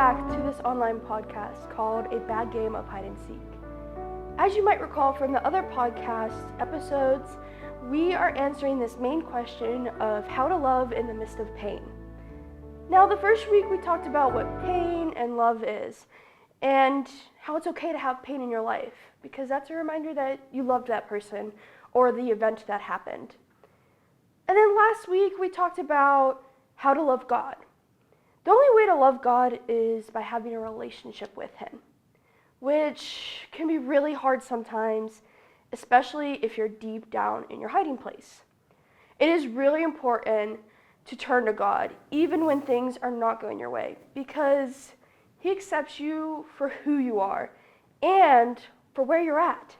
back to this online podcast called A Bad Game of Hide and Seek. As you might recall from the other podcast episodes, we are answering this main question of how to love in the midst of pain. Now, the first week we talked about what pain and love is, and how it's okay to have pain in your life, because that's a reminder that you loved that person or the event that happened. And then last week we talked about how to love God. The only way to love God is by having a relationship with Him, which can be really hard sometimes, especially if you're deep down in your hiding place. It is really important to turn to God, even when things are not going your way, because He accepts you for who you are and for where you're at.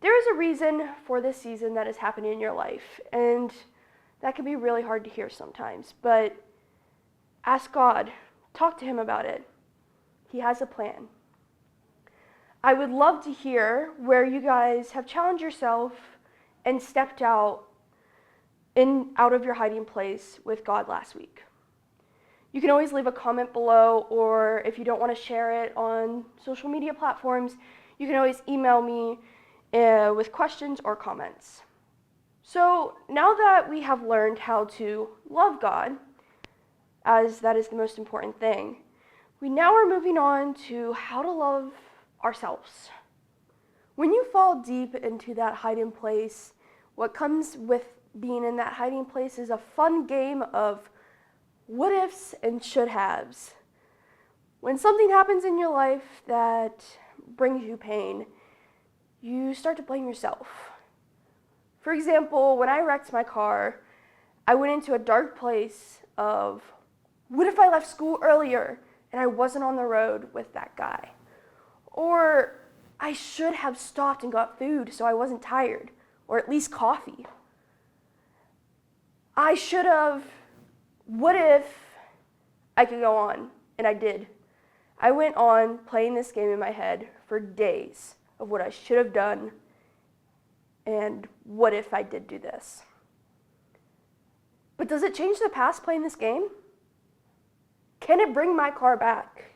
There is a reason for this season that is happening in your life, and that can be really hard to hear sometimes, but ask God, talk to Him about it. He has a plan. I would love to hear where you guys have challenged yourself and stepped out of your hiding place with God last week. You can always leave a comment below, or if you don't want to share it on social media platforms, you can always email me with questions or comments. So now that we have learned how to love God, as that is the most important thing, we now are moving on to how to love ourselves. When you fall deep into that hiding place, what comes with being in that hiding place is a fun game of what ifs and should haves. When something happens in your life that brings you pain, you start to blame yourself. For example, when I wrecked my car, I went into a dark place of, what if I left school earlier and I wasn't on the road with that guy? Or I should have stopped and got food so I wasn't tired, or at least coffee. I should have, what if I could go on? And I did. I went on playing this game in my head for days of what I should have done and what if I did do this. But does it change the past playing this game? Can it bring my car back?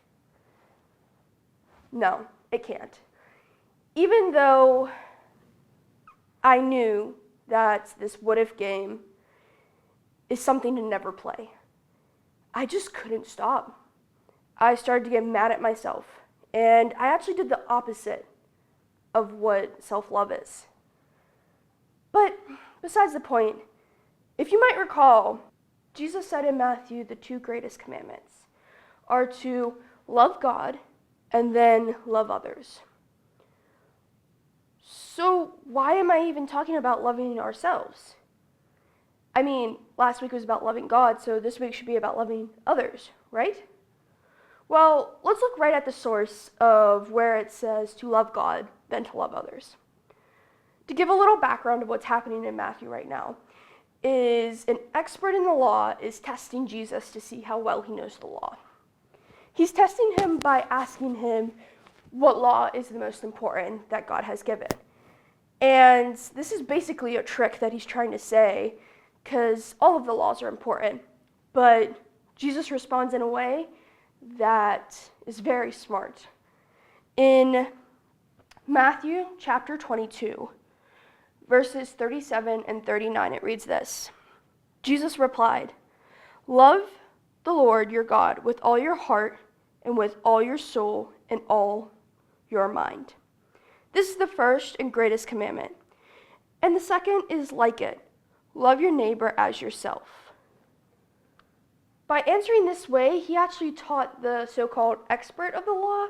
No, it can't. Even though I knew that this what-if game is something to never play, I just couldn't stop. I started to get mad at myself, and I actually did the opposite of what self-love is. But besides the point, if you might recall, Jesus said in Matthew the two greatest commandments are to love God and then love others. So why am I even talking about loving ourselves? I mean, last week was about loving God, so this week should be about loving others, right? Well, let's look right at the source of where it says to love God, then to love others. To give a little background of what's happening in Matthew right now, is an expert in the law is testing Jesus to see how well he knows the law. He's testing him by asking him what law is the most important that God has given. And this is basically a trick that he's trying to say, because all of the laws are important, but Jesus responds in a way that is very smart. In Matthew chapter 22, verses 37 and 39, it reads this. Jesus replied, "Love the Lord your God with all your heart and with all your soul and all your mind. This is the first and greatest commandment. And the second is like it. Love your neighbor as yourself." By answering this way, he actually taught the so-called expert of the law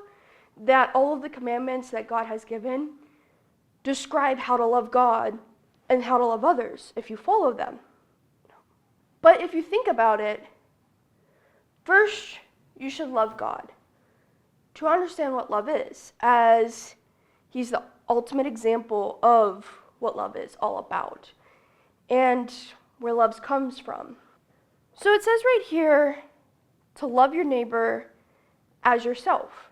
that all of the commandments that God has given describe how to love God and how to love others if you follow them. But if you think about it, first you should love God to understand what love is, as He's the ultimate example of what love is all about and where love comes from. So it says right here to love your neighbor as yourself.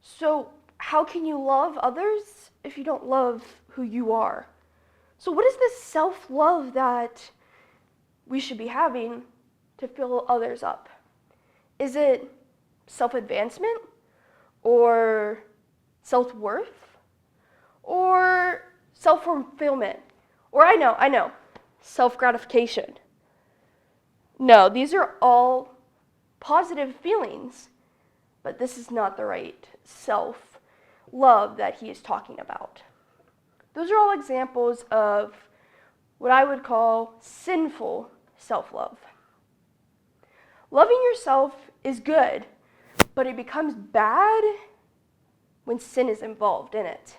So how can you love others if you don't love who you are? So what is this self-love that we should be having to fill others up? Is it self-advancement or self-worth or self-fulfillment or I know, self-gratification. No, these are all positive feelings, but this is not the right self-love that he is talking about. Those are all examples of what I would call sinful self-love. Loving yourself is good, but it becomes bad when sin is involved in it.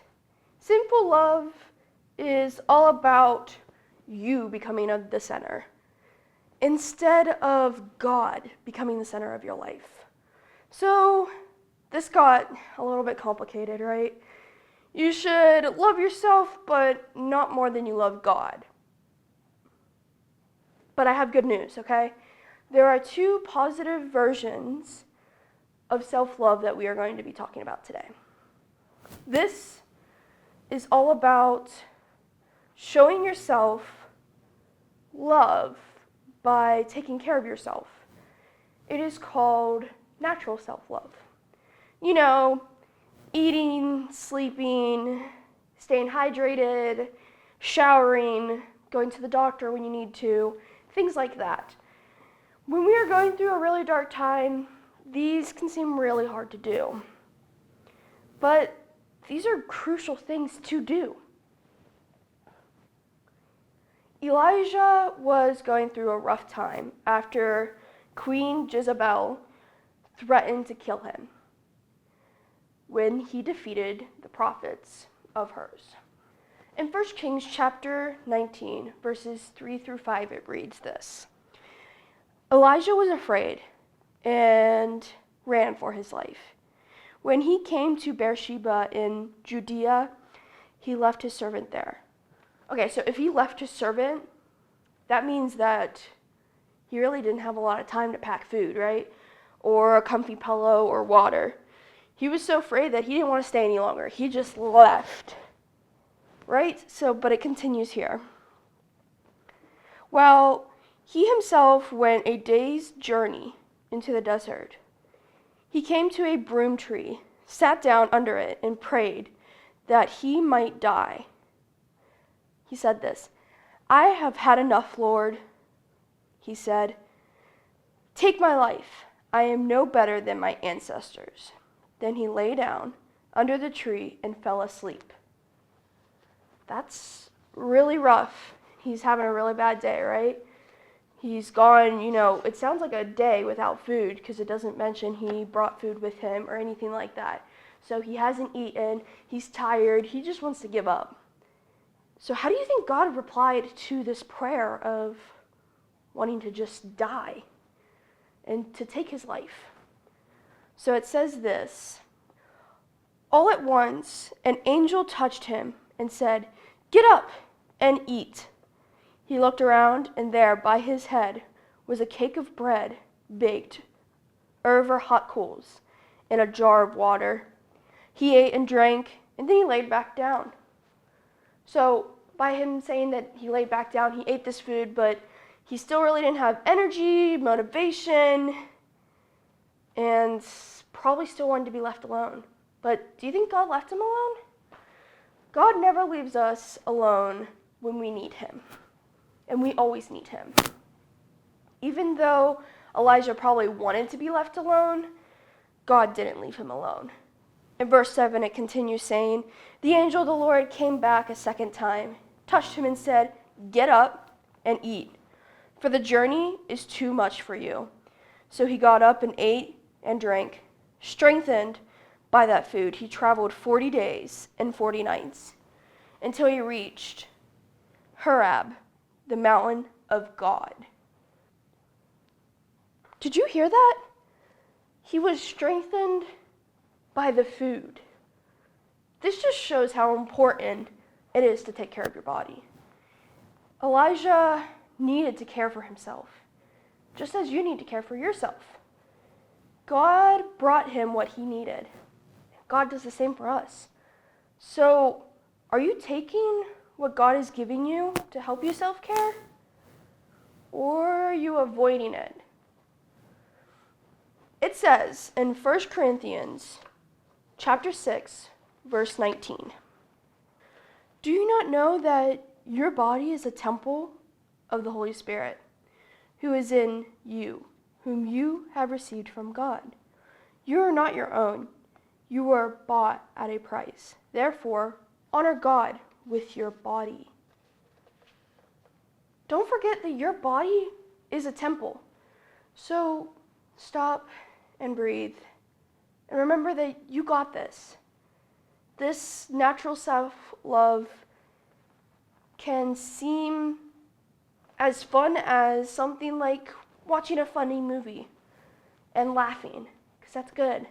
Sinful love is all about you becoming the center instead of God becoming the center of your life. So this got a little bit complicated, right? You should love yourself, but not more than you love God. But I have good news, okay? There are two positive versions of self-love that we are going to be talking about today. This is all about showing yourself love by taking care of yourself. It is called natural self-love. You know, eating, sleeping, staying hydrated, showering, going to the doctor when you need to, things like that. When we are going through a really dark time, these can seem really hard to do. But these are crucial things to do. Elijah was going through a rough time after Queen Jezebel threatened to kill him when he defeated the prophets of hers. In 1 Kings chapter 19, verses 3 through 5, it reads this. Elijah was afraid and ran for his life. When he came to Beersheba in Judea, he left his servant there. Okay, so if he left his servant, that means that he really didn't have a lot of time to pack food, right? Or a comfy pillow or water. He was so afraid that he didn't want to stay any longer. He just left, right? But it continues here. Well, he himself went a day's journey into the desert. He came to a broom tree, sat down under it, and prayed that he might die. He said this, I have had enough, Lord, he said. Take my life. I am no better than my ancestors. Then he lay down under the tree and fell asleep. That's really rough. He's having a really bad day, right? He's gone, it sounds like a day without food because it doesn't mention he brought food with him or anything like that. So he hasn't eaten, he's tired, he just wants to give up. So how do you think God replied to this prayer of wanting to just die and to take his life? So it says this, all at once an angel touched him and said, get up and eat. He looked around, and there by his head was a cake of bread baked over hot coals and a jar of water. He ate and drank, and then he laid back down. So by him saying that he laid back down, he ate this food, but he still really didn't have energy, motivation, and probably still wanted to be left alone. But do you think God left him alone? God never leaves us alone when we need him. And we always need him. Even though Elijah probably wanted to be left alone, God didn't leave him alone. In verse 7, it continues saying, the angel of the Lord came back a second time, touched him and said, get up and eat, for the journey is too much for you. So he got up and ate and drank. Strengthened by that food, he traveled 40 days and 40 nights until he reached Horeb, the mountain of God. Did you hear that? He was strengthened by the food. This just shows how important it is to take care of your body. Elijah needed to care for himself, just as you need to care for yourself. God brought him what he needed. God does the same for us. So, are you taking what God is giving you to help you self-care? Or are you avoiding it? It says in 1 Corinthians chapter 6, verse 19, "Do you not know that your body is a temple of the Holy Spirit, who is in you, whom you have received from God? You are not your own. You were bought at a price. Therefore, honor God with your body." Don't forget that your body is a temple. So stop and breathe. And remember that you got this. This natural self-love can seem as fun as something like watching a funny movie and laughing, because that's good.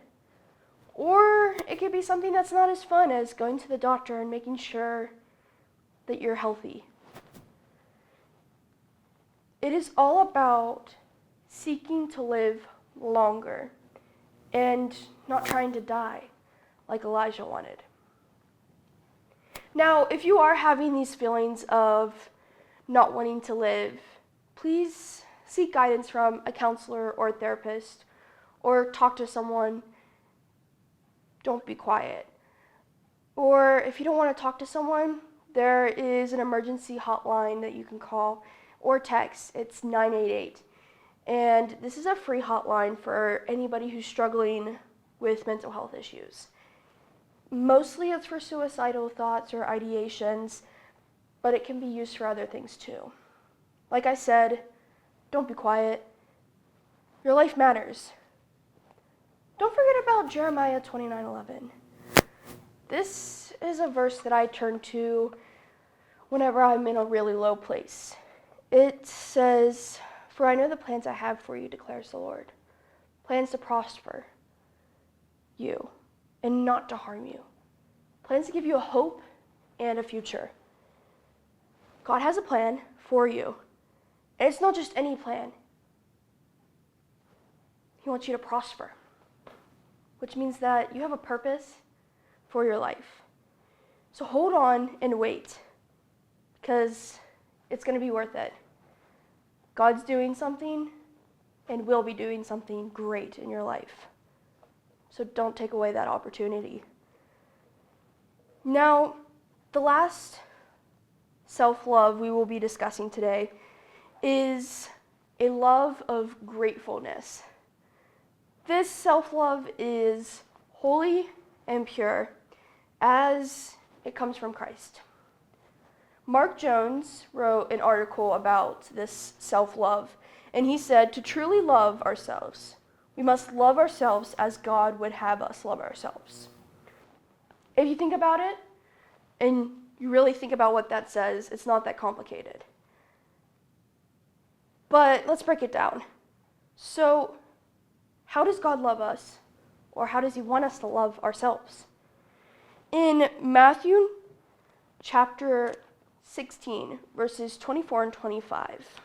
Or it could be something that's not as fun as going to the doctor and making sure that you're healthy. It is all about seeking to live longer and not trying to die like Elijah wanted. Now, if you are having these feelings of not wanting to live, please seek guidance from a counselor or a therapist, or talk to someone. Don't be quiet. Or if you don't want to talk to someone, there is an emergency hotline that you can call or text. It's 988. And this is a free hotline for anybody who's struggling with mental health issues. Mostly it's for suicidal thoughts or ideations, but it can be used for other things too. Like I said, don't be quiet. Your life matters. Don't forget about Jeremiah 29:11. This is a verse that I turn to whenever I'm in a really low place. It says, "For I know the plans I have for you, declares the Lord. Plans to prosper you and not to harm you. Plans to give you a hope and a future." God has a plan for you. And it's not just any plan. He wants you to prosper, which means that you have a purpose for your life. So hold on and wait, because it's going to be worth it. God's doing something and will be doing something great in your life. So don't take away that opportunity. Now, the last self-love we will be discussing today is a love of gratefulness. This self-love is holy and pure as it comes from Christ. Mark Jones wrote an article about this self-love, and he said, "To truly love ourselves, we must love ourselves as God would have us love ourselves." If you think about it, and you really think about what that says, it's not that complicated. But let's break it down. So, how does God love us? Or how does he want us to love ourselves? In Matthew chapter 16, verses 24 and 25,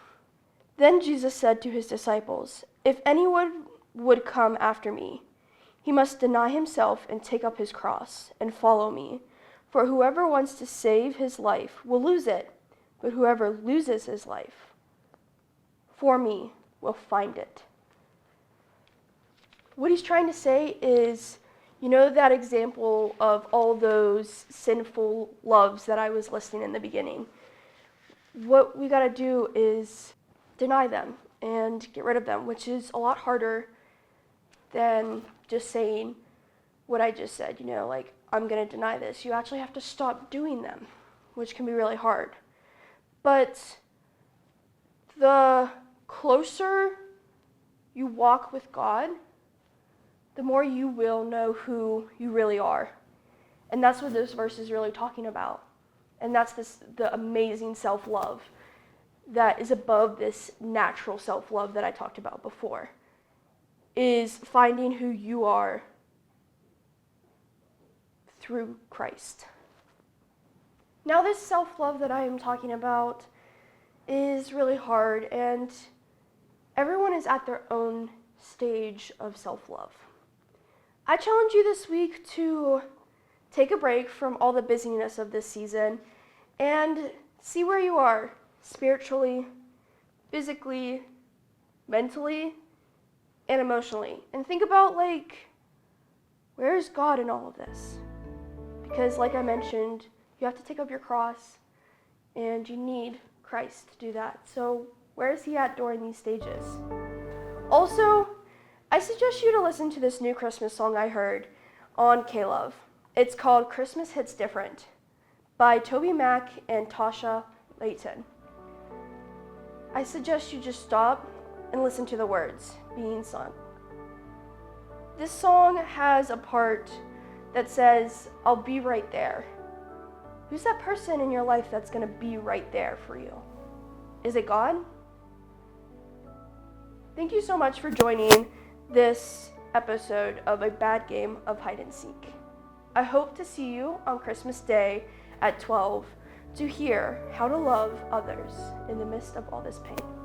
"Then Jesus said to his disciples, 'If anyone would come after me, he must deny himself and take up his cross and follow me. For whoever wants to save his life will lose it, but whoever loses his life for me will find it.'" What he's trying to say is, you know that example of all those sinful loves that I was listing in the beginning? What we got to do is deny them and get rid of them, which is a lot harder than just saying what I just said, like, I'm going to deny this. You actually have to stop doing them, which can be really hard. But the closer you walk with God, the more you will know who you really are. And that's what this verse is really talking about. And that's the amazing self-love that is above this natural self-love that I talked about before, is finding who you are through Christ. Now, this self-love that I am talking about is really hard, and everyone is at their own stage of self-love. I challenge you this week to take a break from all the busyness of this season and see where you are spiritually, physically, mentally, and emotionally. And think about, like, where's God in all of this? Because, like I mentioned, you have to take up your cross, and you need Christ to do that. So where is he at during these stages? Also, I suggest you to listen to this new Christmas song I heard on K-Love. It's called Christmas Hits Different by Toby Mac and Tasha Layton. I suggest you just stop and listen to the words being sung. This song has a part that says, I'll be right there. Who's that person in your life that's going to be right there for you? Is it God? Thank you so much for joining this episode of A Bad Game of Hide and Seek. I hope to see you on Christmas Day at 12 to hear how to love others in the midst of all this pain.